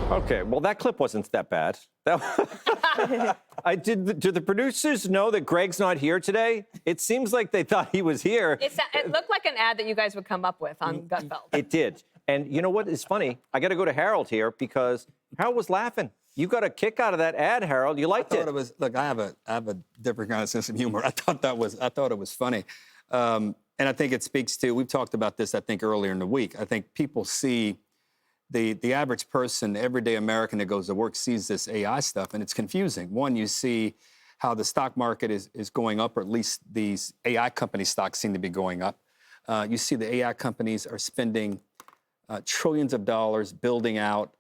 Okay, well, that clip wasn't that bad. Do the producers know that Greg's not here today? It seems like they thought he was here. It looked like an ad that you guys would come up with on Gutfeld. It did. And you know what is funny? I got to go to Harold here because Harold was laughing. You got a kick out of that ad, Harold. You liked it. Look, I have a different kind of sense of humor. I thought it was funny. And I think it speaks to, we've talked about this, I think, earlier in the week. I think people see, the average person, everyday American that goes to work sees this AI stuff, and it's confusing. One, you see how the stock market is going up, or at least these AI company stocks seem to be going up. You see the AI companies are spending trillions of dollars building out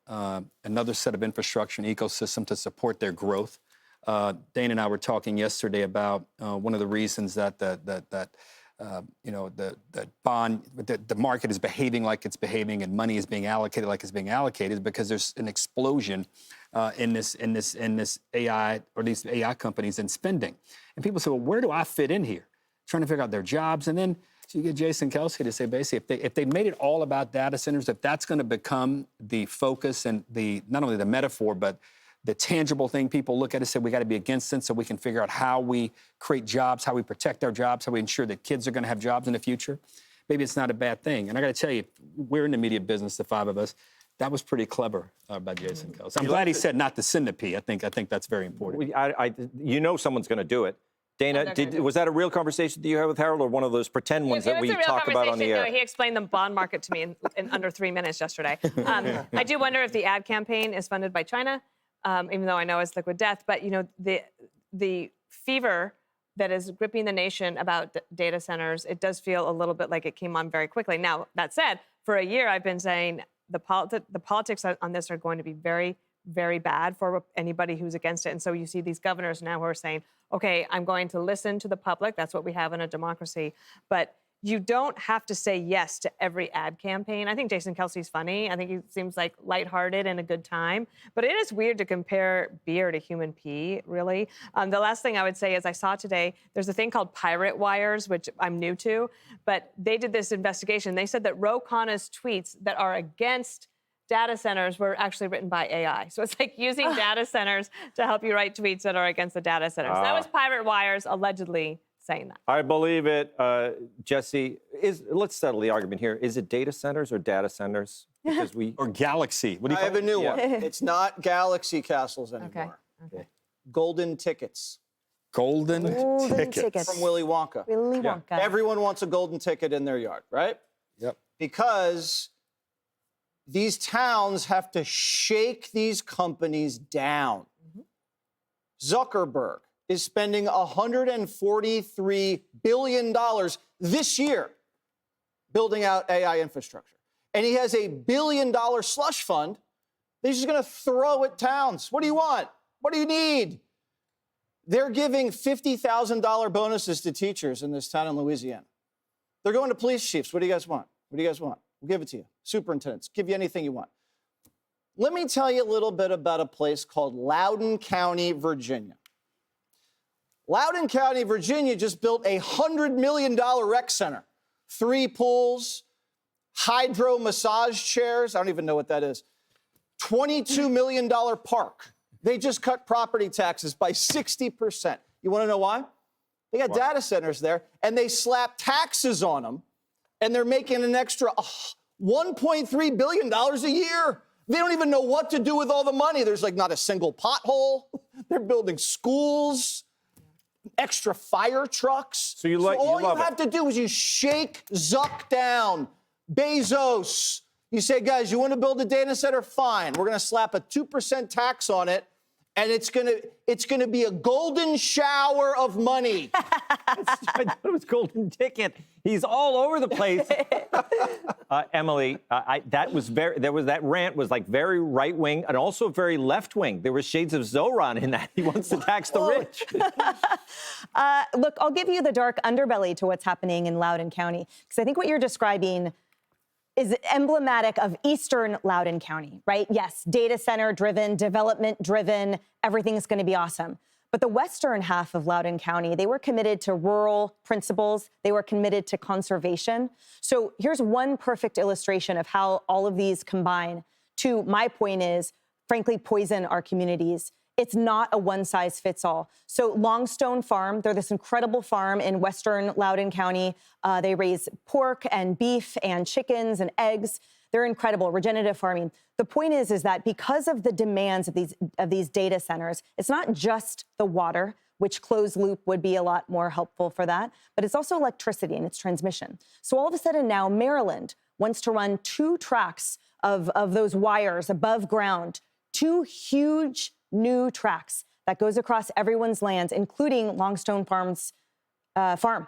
another set of infrastructure and ecosystem to support their growth. Dane and I were talking yesterday about one of the reasons that the market is behaving like it's behaving and money is being allocated like it's being allocated, because there's an explosion in this AI, or these AI companies, in spending. And people say, well, where do I fit in here? Trying to figure out their jobs. And then so you get Jason Kelce to say, basically, if they made it all about data centers, if that's going to become the focus and not only the metaphor, but the tangible thing people look at and say, we got to be against it so we can figure out how we create jobs, how we protect our jobs, how we ensure that kids are going to have jobs in the future. Maybe it's not a bad thing. And I got to tell you, we're in the media business, the five of us. That was pretty clever by Jason Kelce. I'm glad he said not to send the P. I think that's very important. You know someone's going to do it. Dana, was that a real conversation that you had with Harold, or one of those pretend ones that we talk about on the air? No, he explained the bond market to me in under 3 minutes yesterday. I do wonder if the ad campaign is funded by China, even though I know it's liquid death. But, you know, the fever that is gripping the nation about data centers, it does feel a little bit like it came on very quickly. Now, that said, for a year, I've been saying the politics on this are going to be very, very bad for anybody who's against it. And so you see these governors now who are saying, okay, I'm going to listen to the public. That's what we have in a democracy. But you don't have to say yes to every ad campaign. I think Jason Kelce's funny. I think he seems like lighthearted and a good time. But it is weird to compare beer to human pee, really. The last thing I would say is I saw today, there's a thing called pirate wires, which I'm new to. But they did this investigation. They said that Ro Khanna's tweets that are against data centers were actually written by AI. So it's like using data centers to help you write tweets that are against the data centers. That was Pirate Wires allegedly saying that. I believe it. Jesse, let's settle the argument here. Is it data centers or data centers? Because or Galaxy. What do you I have a new one. It's not Galaxy castles anymore. Okay. Golden tickets. Golden tickets. From Willy Wonka. Willy Wonka. Yeah. Everyone wants a golden ticket in their yard, right? Yep. Because these towns have to shake these companies down. Zuckerberg is spending $143 billion this year building out AI infrastructure. And he has a $1 billion slush fund that he's just going to throw at towns. What do you want? What do you need? They're giving $50,000 bonuses to teachers in this town in Louisiana. They're going to police chiefs. What do you guys want? What do you guys want? We'll give it to you. Superintendents, give you anything you want. Let me tell you a little bit about a place called Loudoun County, Virginia. Loudoun County, Virginia just built a $100 million rec center. 3 pools, hydro massage chairs. I don't even know what that is. $22 million park. They just cut property taxes by 60%. You want to know why? They got data centers there, and they slap taxes on them, and they're making an extra $1.3 billion a year. They don't even know what to do with all the money. There's like not a single pothole. They're building schools, extra fire trucks. So all you have to do is you shake Zuck down, Bezos. You say, guys, you want to build a data center? Fine. We're going to slap a 2% tax on it, and it's gonna be a golden shower of money. I thought it was golden ticket. He's all over the place. Emily, that rant was like very right wing and also very left wing. There was shades of Zoran in that. He wants to tax the rich. Look, I'll give you the dark underbelly to what's happening in Loudoun County, because I think what you're describing is emblematic of Eastern Loudoun County, right? Yes, data center driven, development driven, everything's going to be awesome. But the western half of Loudoun County, they were committed to rural principles. They were committed to conservation. So here's one perfect illustration of how all of these combine. To my point is, frankly, poison our communities. It's not a one-size-fits-all. So Longstone Farm, they're this incredible farm in western Loudoun County. They raise pork and beef and chickens and eggs. They're incredible, regenerative farming. The point is that because of the demands of these data centers, it's not just the water, which closed loop would be a lot more helpful for that, but it's also electricity and its transmission. So all of a sudden now Maryland wants to run 2 tracks of those wires above ground, 2 huge new tracks that goes across everyone's lands, including Longstone Farm's farm.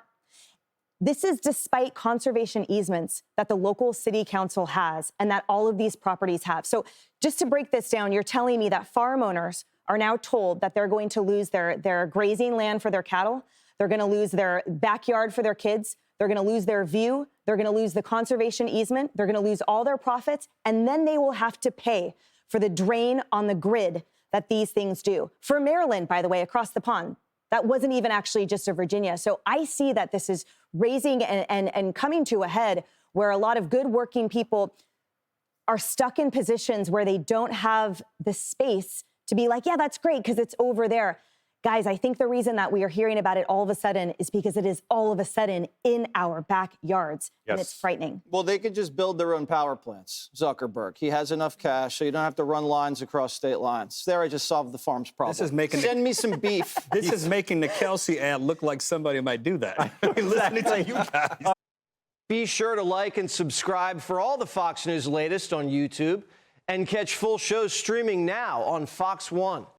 This is despite conservation easements that the local city council has and that all of these properties have. So just to break this down, you're telling me that farm owners are now told that they're going to lose their grazing land for their cattle, they're going to lose their backyard for their kids, they're going to lose their view, they're going to lose the conservation easement, they're going to lose all their profits, and then they will have to pay for the drain on the grid that these things do. For Maryland, by the way, across the pond, that wasn't even actually just a Virginia. So I see that this is raising and coming to a head where a lot of good working people are stuck in positions where they don't have the space to be like, yeah, that's great because it's over there. Guys, I think the reason that we are hearing about it all of a sudden is because it is all of a sudden in our backyards, and it's frightening. Well, they could just build their own power plants, Zuckerberg. He has enough cash, so you don't have to run lines across state lines. There, I just solved the farm's problem. This is making Send me some beef. This is making the Kelce ad look like somebody might do that. Listening to you guys. Be sure to like and subscribe for all the Fox News latest on YouTube and catch full shows streaming now on Fox One.